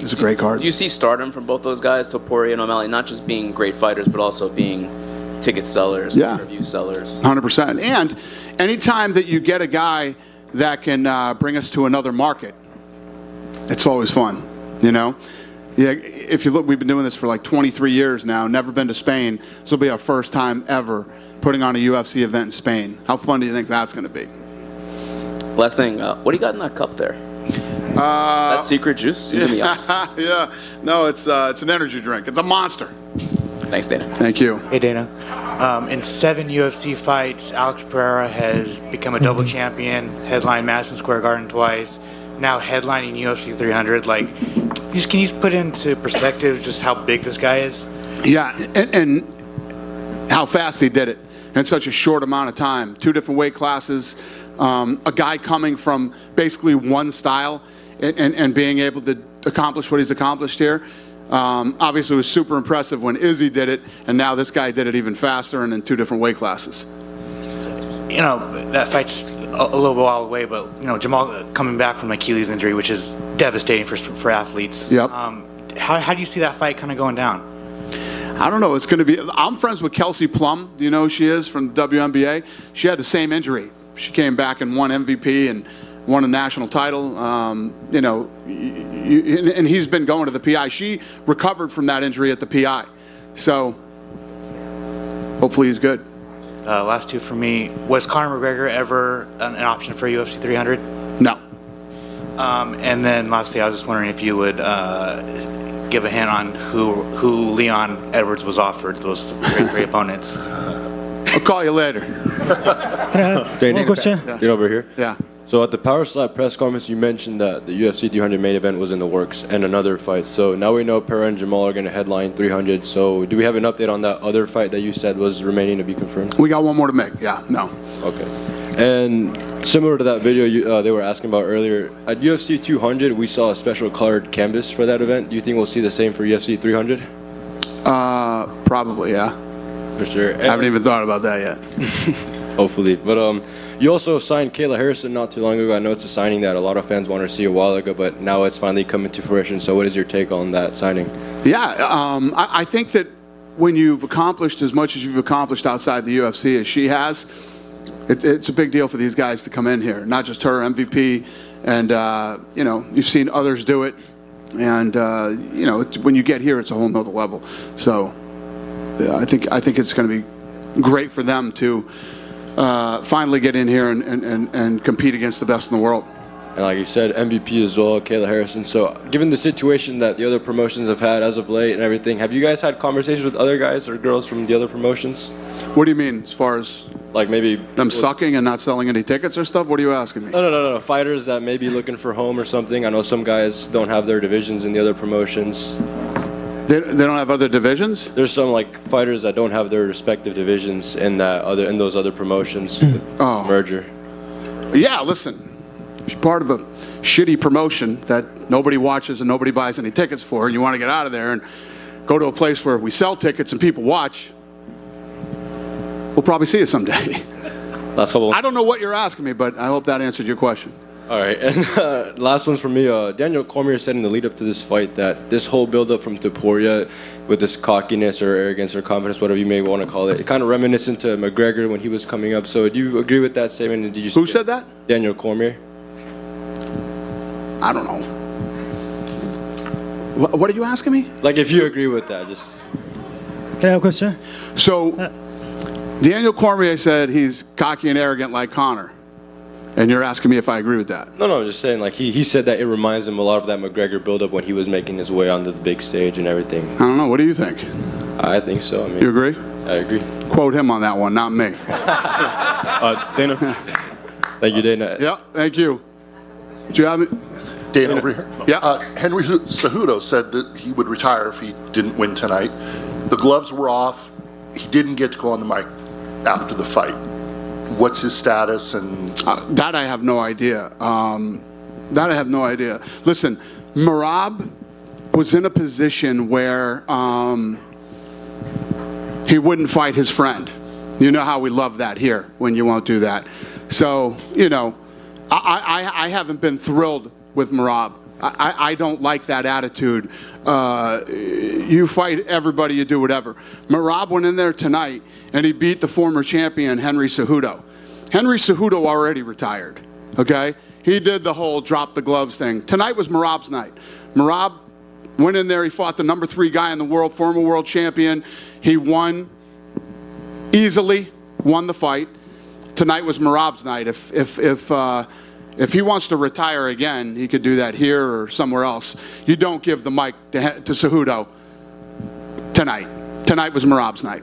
It's a great card. Do you see stardom from both those guys, Topuria and O'Malley, not just being great fighters, but also being ticket sellers, pay-per-view sellers? 100%. And anytime that you get a guy that can bring us to another market, it's always fun, you know? Yeah, if you look, we've been doing this for like 23 years now, never been to Spain. This will be our first time ever putting on a UFC event in Spain. How fun do you think that's going to be? Last thing, what do you got in that cup there? That secret juice? Yeah, no, it's an energy drink. It's a monster. Thanks, Dana. Thank you. Hey, Dana. In 7 UFC fights, Alex Pereira has become a double champion, headlined Madison Square Garden twice, now headlining UFC 300. Like, can you put into perspective just how big this guy is? Yeah, and how fast he did it in such a short amount of time. 2 different weight classes, a guy coming from basically one style and being able to accomplish what he's accomplished here. Obviously, it was super impressive when Izzy did it, and now this guy did it even faster and in 2 different weight classes. You know, that fight's a little while away, but, you know, Jamal coming back from Achilles injury, which is devastating for athletes. Yep. How do you see that fight kind of going down? I don't know. It's going to be. I'm friends with Kelsey Plum. Do you know who she is from WNBA? She had the same injury. She came back and won MVP and won a national title. You know, and he's been going to the PI. She recovered from that injury at the PI. So hopefully he's good. Last 2 for me. Was Conor McGregor ever an option for UFC 300? No. And then lastly, I was just wondering if you would give a hint on who Leon Edwards was offered, those great opponents. I'll call you later. Can I have one question? Get over here. Yeah. So at the Power Slap press conference, you mentioned that the UFC 300 main event was in the works and another fight. So now we know Pereira and Jamal are going to headline 300. So do we have an update on that other fight that you said was remaining to be confirmed? We got one more to make. Yeah. No. Okay. And similar to that video they were asking about earlier, at UFC 200, we saw a special colored canvas for that event. Do you think we'll see the same for UFC 300? Probably, yeah. For sure. I haven't even thought about that yet. Hopefully. But you also signed Kayla Harrison not too long ago. I know it's a signing that a lot of fans wanted to see a while ago, but now it's finally coming to fruition. So what is your take on that signing? Yeah, I think that when you've accomplished as much as you've accomplished outside the UFC as she has, it's a big deal for these guys to come in here. Not just her, MVP, and you know, you've seen others do it, and you know, when you get here, it's a whole nother level. So I think it's going to be great for them to finally get in here and compete against the best in the world. And like you said, MVP as well, Kayla Harrison. So given the situation that the other promotions have had as of late and everything, have you guys had conversations with other guys or girls from the other promotions? What do you mean, as far as like maybe them sucking and not selling any tickets or stuff? What are you asking me? No. Fighters that may be looking for home or something. I know some guys don't have their divisions in the other promotions. They don't have other divisions? There's some like fighters that don't have their respective divisions in those other promotions with merger. Yeah, listen. If you're part of a shitty promotion that nobody watches and nobody buys any tickets for, and you want to get out of there and go to a place where we sell tickets and people watch, we'll probably see you someday. Last couple. I don't know what you're asking me, but I hope that answered your question. All right, and last one's from me. Daniel Cormier said in the lead up to this fight that this whole build-up from Topuria with this cockiness or arrogance or confidence, whatever you may want to call it kind of reminiscent to McGregor when he was coming up. So do you agree with that statement? And did you Who said that? Daniel Cormier. I don't know. What are you asking me? Like if you agree with that, just... Can I have a question? So, Daniel Cormier said he's cocky and arrogant like Conor. And you're asking me if I agree with that? No, I'm just saying, like, he said that it reminds him a lot of that McGregor build-up when he was making his way onto the big stage and everything. I don't know. What do you think? I think so. I mean, you agree? I agree. Quote him on that one, not me. Dana. Thank you, Dana. Yeah, thank you. Do you have it? Dana, over here. Yeah. Henry Cejudo said that he would retire if he didn't win tonight. The gloves were off. He didn't get to go on the mic after the fight. What's his status? And that I have no idea. Listen, Merab was in a position where he wouldn't fight his friend. You know how we love that here when you won't do that. So, you know, I haven't been thrilled with Merab I don't like that attitude. You fight everybody, you do whatever. Merab went in there tonight, and he beat the former champion, Henry Cejudo. Henry Cejudo already retired, okay? He did the whole drop the gloves thing. Tonight was Merab's night. Merab went in there, he fought the number 3 guy in the world, former world champion. He won easily, won the fight. Tonight was Merab's night. If he wants to retire again, he could do that here or somewhere else. You don't give the mic to Cejudo tonight. Tonight was Merab's night.